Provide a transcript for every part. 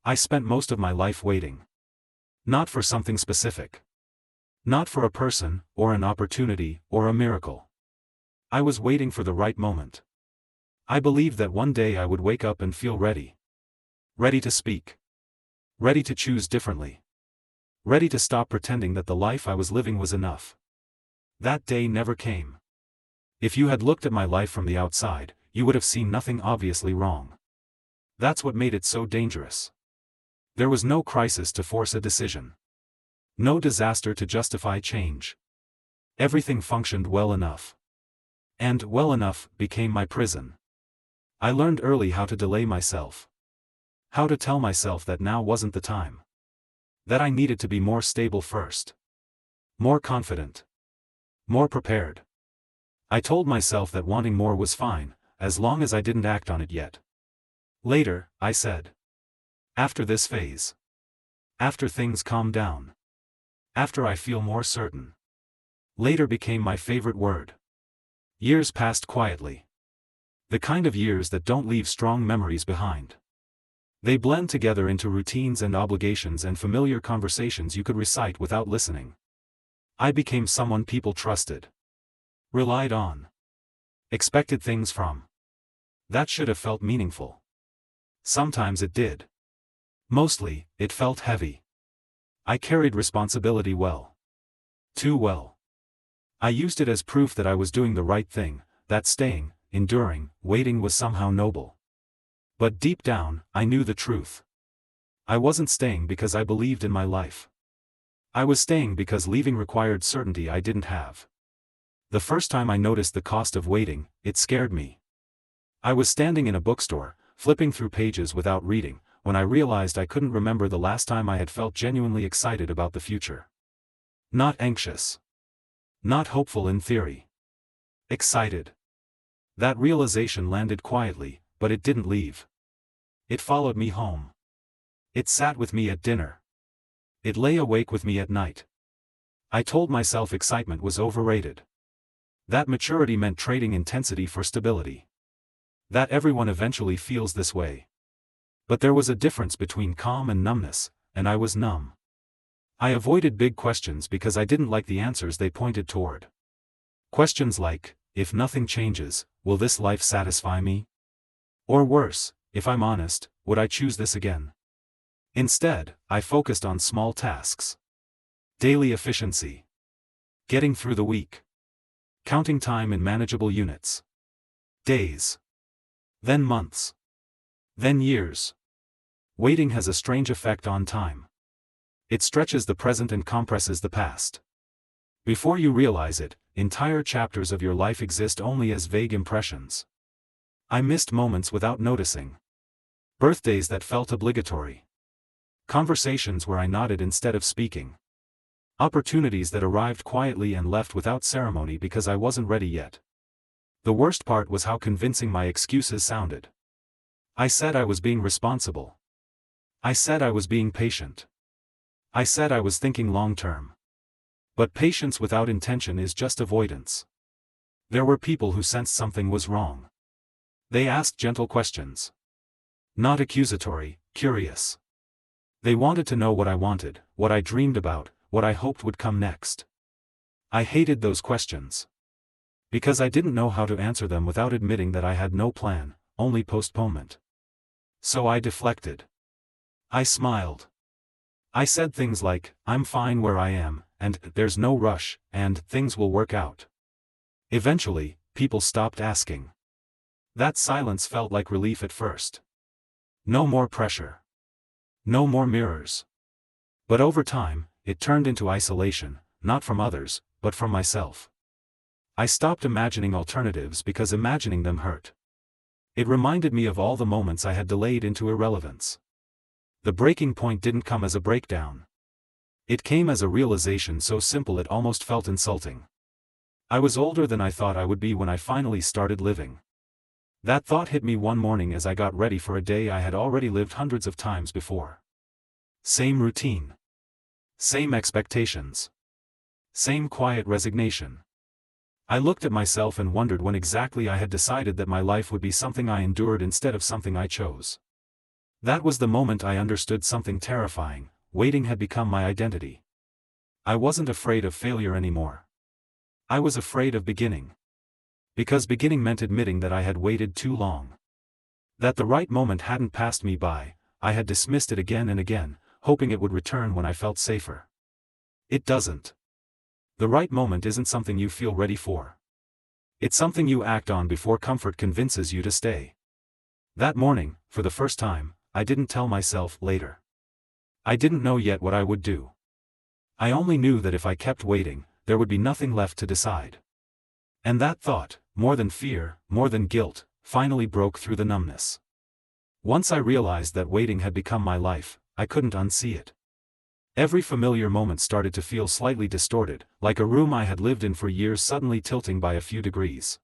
I spent most of my life waiting. Not for something specific. Not for a person, or an opportunity, or a miracle. I was waiting for the right moment. I believed that one day I would wake up and feel ready. Ready to speak. Ready to choose differently. Ready to stop pretending that the life I was living was enough. That day never came. If you had looked at my life from the outside, you would have seen nothing obviously wrong. That's what made it so dangerous. There was no crisis to force a decision. No disaster to justify change. Everything functioned well enough. And well enough became my prison. I learned early how to delay myself. How to tell myself that now wasn't the time. That I needed to be more stable first. More confident. More prepared. I told myself that wanting more was fine, as long as I didn't act on it yet. Later, I said. After this phase. After things calm down. After I feel more certain. Later became my favorite word. Years passed quietly. The kind of years that don't leave strong memories behind. They blend together into routines and obligations and familiar conversations you could recite without listening. I became someone people trusted. Relied on. Expected things from. That should have felt meaningful. Sometimes it did. Mostly, it felt heavy. I carried responsibility well. Too well. I used it as proof that I was doing the right thing, that staying, enduring, waiting was somehow noble. But deep down, I knew the truth. I wasn't staying because I believed in my life. I was staying because leaving required certainty I didn't have. The first time I noticed the cost of waiting, it scared me. I was standing in a bookstore, flipping through pages without reading, when I realized I couldn't remember the last time I had felt genuinely excited about the future. Not anxious. Not hopeful in theory. Excited. That realization landed quietly, but it didn't leave. It followed me home. It sat with me at dinner. It lay awake with me at night. I told myself excitement was overrated. That maturity meant trading intensity for stability. That everyone eventually feels this way. But there was a difference between calm and numbness, and I was numb. I avoided big questions because I didn't like the answers they pointed toward. Questions like, if nothing changes, will this life satisfy me? Or worse, if I'm honest, would I choose this again? Instead, I focused on small tasks. Daily efficiency. Getting through the week. Counting time in manageable units. Days. Then months. Then years. Waiting has a strange effect on time. It stretches the present and compresses the past. Before you realize it, entire chapters of your life exist only as vague impressions. I missed moments without noticing. Birthdays that felt obligatory. Conversations where I nodded instead of speaking. Opportunities that arrived quietly and left without ceremony because I wasn't ready yet. The worst part was how convincing my excuses sounded. I said I was being responsible. I said I was being patient. I said I was thinking long-term. But patience without intention is just avoidance. There were people who sensed something was wrong. They asked gentle questions. Not accusatory, curious. They wanted to know what I wanted, what I dreamed about, what I hoped would come next. I hated those questions. Because I didn't know how to answer them without admitting that I had no plan, only postponement. So I deflected. I smiled. I said things like, I'm fine where I am, and there's no rush, and things will work out. Eventually, people stopped asking. That silence felt like relief at first. No more pressure. No more mirrors. But over time, it turned into isolation, not from others, but from myself. I stopped imagining alternatives because imagining them hurt. It reminded me of all the moments I had delayed into irrelevance. The breaking point didn't come as a breakdown. It came as a realization so simple it almost felt insulting. I was older than I thought I would be when I finally started living. That thought hit me one morning as I got ready for a day I had already lived hundreds of times before. Same routine. Same expectations. Same quiet resignation. I looked at myself and wondered when exactly I had decided that my life would be something I endured instead of something I chose. That was the moment I understood something terrifying. Waiting had become my identity. I wasn't afraid of failure anymore. I was afraid of beginning. Because beginning meant admitting that I had waited too long. That the right moment hadn't passed me by. I had dismissed it again and again, hoping it would return when I felt safer. It doesn't. The right moment isn't something you feel ready for. It's something you act on before comfort convinces you to stay. That morning, for the first time, I didn't tell myself later. I didn't know yet what I would do. I only knew that if I kept waiting, there would be nothing left to decide. And that thought, more than fear, more than guilt, finally broke through the numbness. Once I realized that waiting had become my life, I couldn't unsee it. Every familiar moment started to feel slightly distorted, like a room I had lived in for years suddenly tilting by a few degrees.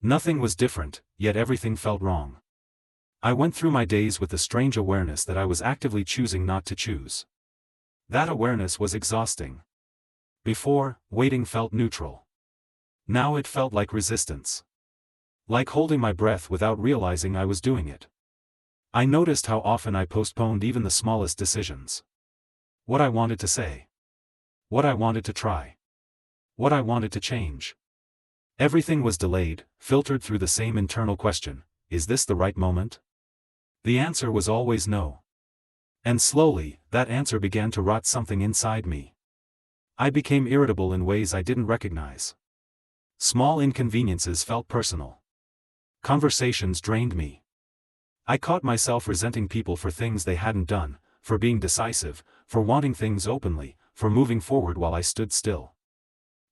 Nothing was different, yet everything felt wrong. I went through my days with the strange awareness that I was actively choosing not to choose. That awareness was exhausting. Before, waiting felt neutral. Now it felt like resistance. Like holding my breath without realizing I was doing it. I noticed how often I postponed even the smallest decisions. What I wanted to say. What I wanted to try. What I wanted to change. Everything was delayed, filtered through the same internal question: is this the right moment? The answer was always no. And slowly, that answer began to rot something inside me. I became irritable in ways I didn't recognize. Small inconveniences felt personal. Conversations drained me. I caught myself resenting people for things they hadn't done, for being decisive, for wanting things openly, for moving forward while I stood still.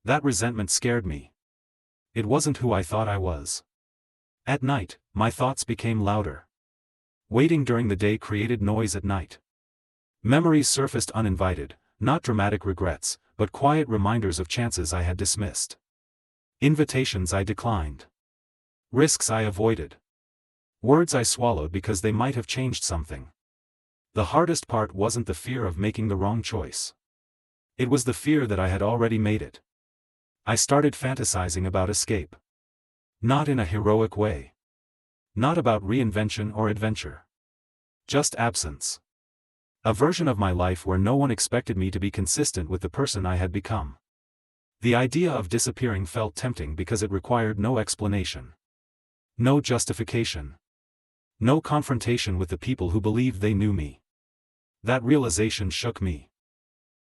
That resentment scared me. It wasn't who I thought I was. At night, my thoughts became louder. Waiting during the day created noise at night. Memories surfaced uninvited, not dramatic regrets, but quiet reminders of chances I had dismissed. Invitations I declined. Risks I avoided. Words I swallowed because they might have changed something. The hardest part wasn't the fear of making the wrong choice. It was the fear that I had already made it. I started fantasizing about escape. Not in a heroic way. Not about reinvention or adventure. Just absence. A version of my life where no one expected me to be consistent with the person I had become. The idea of disappearing felt tempting because it required no explanation. No justification. No confrontation with the people who believed they knew me. That realization shook me.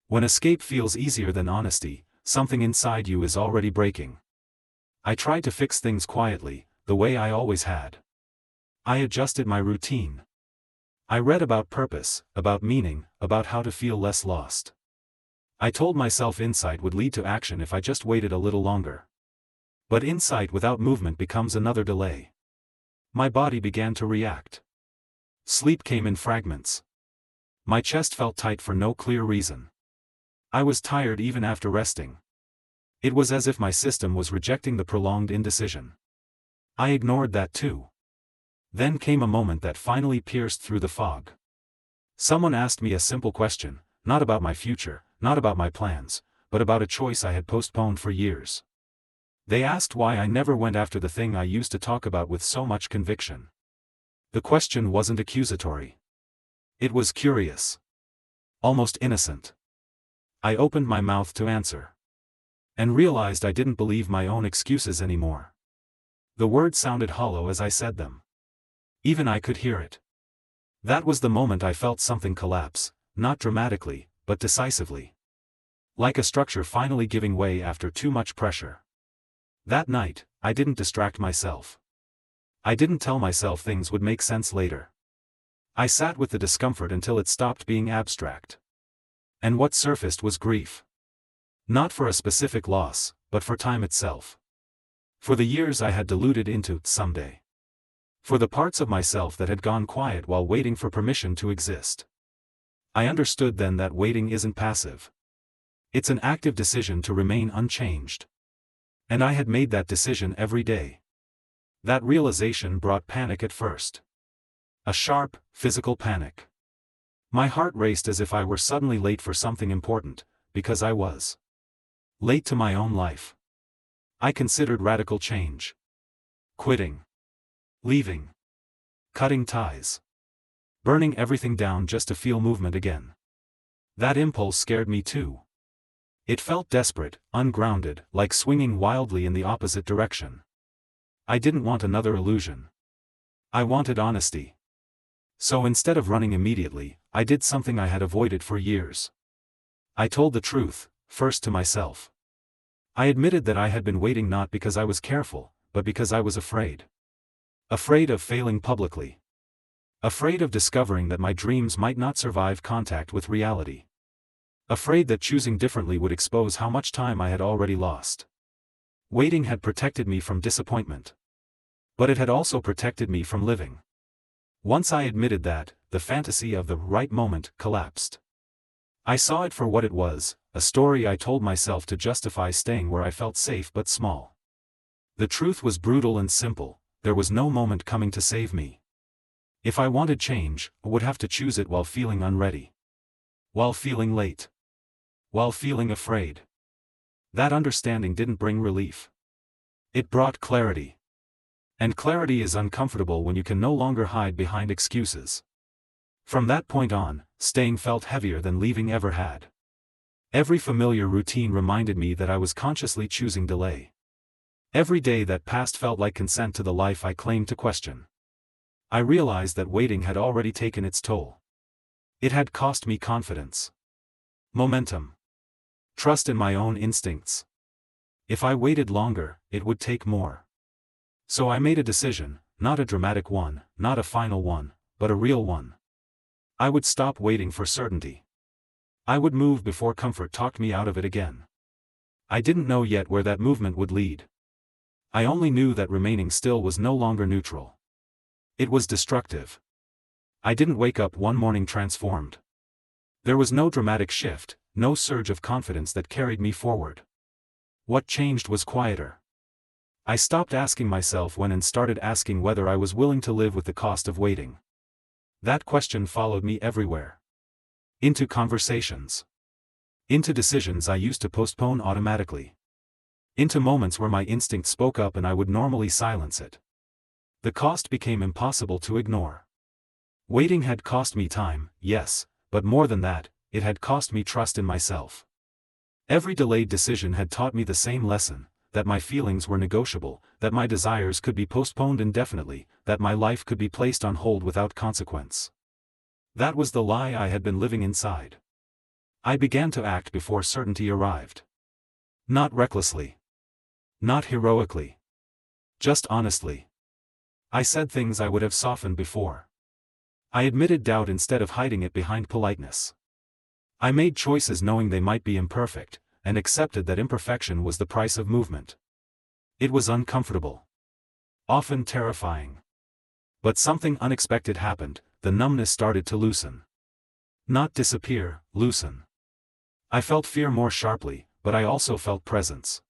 When escape feels easier than honesty, something inside you is already breaking. I tried to fix things quietly, the way I always had. I adjusted my routine. I read about purpose, about meaning, about how to feel less lost. I told myself insight would lead to action if I just waited a little longer. But insight without movement becomes another delay. My body began to react. Sleep came in fragments. My chest felt tight for no clear reason. I was tired even after resting. It was as if my system was rejecting the prolonged indecision. I ignored that too. Then came a moment that finally pierced through the fog. Someone asked me a simple question, not about my future, not about my plans, but about a choice I had postponed for years. They asked why I never went after the thing I used to talk about with so much conviction. The question wasn't accusatory. It was curious. Almost innocent. I opened my mouth to answer. And realized I didn't believe my own excuses anymore. The words sounded hollow as I said them. Even I could hear it. That was the moment I felt something collapse, not dramatically, but decisively. Like a structure finally giving way after too much pressure. That night, I didn't distract myself. I didn't tell myself things would make sense later. I sat with the discomfort until it stopped being abstract. And what surfaced was grief. Not for a specific loss, but for time itself. For the years I had diluted into someday. For the parts of myself that had gone quiet while waiting for permission to exist. I understood then that waiting isn't passive. It's an active decision to remain unchanged. And I had made that decision every day. That realization brought panic at first. A sharp, physical panic. My heart raced as if I were suddenly late for something important, because I was. Late to my own life. I considered radical change. Quitting. Leaving. Cutting ties. burning everything down just to feel movement again. That impulse scared me too. It felt desperate, ungrounded, like swinging wildly in the opposite direction. I didn't want another illusion. I wanted honesty. So instead of running immediately, I did something I had avoided for years. I told the truth, first to myself. I admitted that I had been waiting not because I was careful, but because I was afraid. Afraid of failing publicly. Afraid of discovering that my dreams might not survive contact with reality. Afraid that choosing differently would expose how much time I had already lost. Waiting had protected me from disappointment. But it had also protected me from living. Once I admitted that, the fantasy of the right moment collapsed. I saw it for what it was, a story I told myself to justify staying where I felt safe but small. The truth was brutal and simple, there was no moment coming to save me. If I wanted change, I would have to choose it while feeling unready. While feeling late. While feeling afraid. That understanding didn't bring relief. It brought clarity. And clarity is uncomfortable when you can no longer hide behind excuses. From that point on, staying felt heavier than leaving ever had. Every familiar routine reminded me that I was consciously choosing delay. Every day that passed felt like consent to the life I claimed to question. I realized that waiting had already taken its toll. It had cost me confidence. Momentum. Trust in my own instincts. If I waited longer, it would take more. So I made a decision, not a dramatic one, not a final one, but a real one. I would stop waiting for certainty. I would move before comfort talked me out of it again. I didn't know yet where that movement would lead. I only knew that remaining still was no longer neutral. It was destructive. I didn't wake up one morning transformed. There was no dramatic shift, no surge of confidence that carried me forward. What changed was quieter. I stopped asking myself when and started asking whether I was willing to live with the cost of waiting. That question followed me everywhere. Into conversations. Into decisions I used to postpone automatically. Into moments where my instinct spoke up and I would normally silence it. The cost became impossible to ignore. Waiting had cost me time, yes, but more than that, it had cost me trust in myself. Every delayed decision had taught me the same lesson, that my feelings were negotiable, that my desires could be postponed indefinitely, that my life could be placed on hold without consequence. That was the lie I had been living inside. I began to act before certainty arrived. Not recklessly. Not heroically. Just honestly. I said things I would have softened before. I admitted doubt instead of hiding it behind politeness. I made choices knowing they might be imperfect, and accepted that imperfection was the price of movement. It was uncomfortable. Often terrifying. But something unexpected happened, the numbness started to loosen. Not disappear, loosen. I felt fear more sharply, but I also felt presence.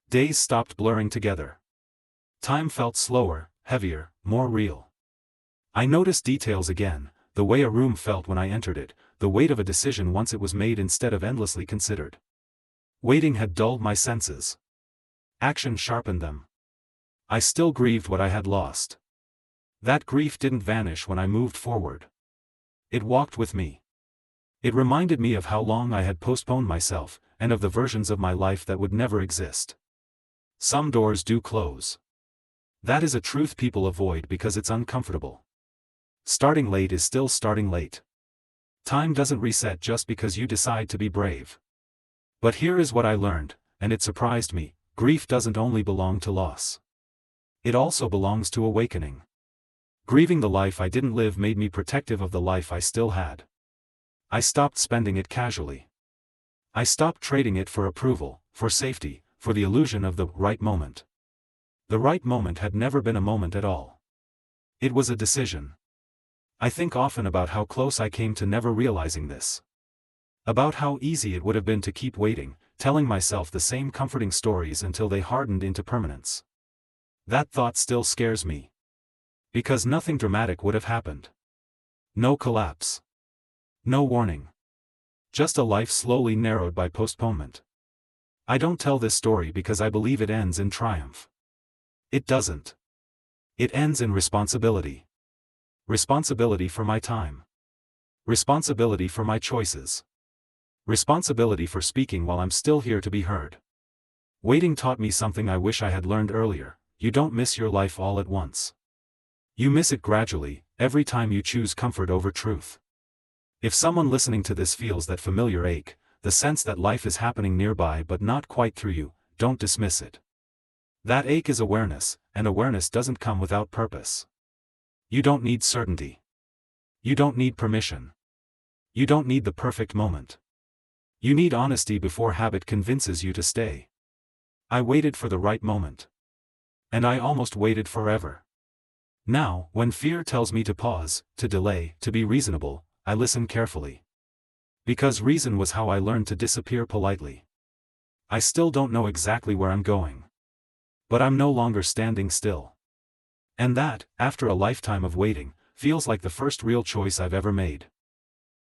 Days stopped blurring together. Time felt slower, heavier, more real. I noticed details again, the way a room felt when I entered it, the weight of a decision once it was made instead of endlessly considered. Waiting had dulled my senses. Action sharpened them. I still grieved what I had lost. That grief didn't vanish when I moved forward. It walked with me. It reminded me of how long I had postponed myself, and of the versions of my life that would never exist. Some doors do close. That is a truth people avoid because it's uncomfortable. Starting late is still starting late. Time doesn't reset just because you decide to be brave. But here is what I learned, and it surprised me: grief doesn't only belong to loss. It also belongs to awakening. Grieving the life I didn't live made me protective of the life I still had. I stopped spending it casually. I stopped trading it for approval, for safety, for the illusion of the right moment. The right moment had never been a moment at all. It was a decision. I think often about how close I came to never realizing this. About how easy it would have been to keep waiting, telling myself the same comforting stories until they hardened into permanence. That thought still scares me. Because nothing dramatic would have happened. No collapse. No warning. Just a life slowly narrowed by postponement. I don't tell this story because I believe it ends in triumph. It doesn't. It ends in responsibility. Responsibility for my time. Responsibility for my choices. Responsibility for speaking while I'm still here to be heard. Waiting taught me something I wish I had learned earlier: you don't miss your life all at once. You miss it gradually, every time you choose comfort over truth. If someone listening to this feels that familiar ache, the sense that life is happening nearby but not quite through you, don't dismiss it. That ache is awareness, and awareness doesn't come without purpose. You don't need certainty. You don't need permission. You don't need the perfect moment. You need honesty before habit convinces you to stay. I waited for the right moment. And I almost waited forever. Now, when fear tells me to pause, to delay, to be reasonable, I listen carefully. Because reason was how I learned to disappear politely. I still don't know exactly where I'm going. But I'm no longer standing still. And that, after a lifetime of waiting, feels like the first real choice I've ever made.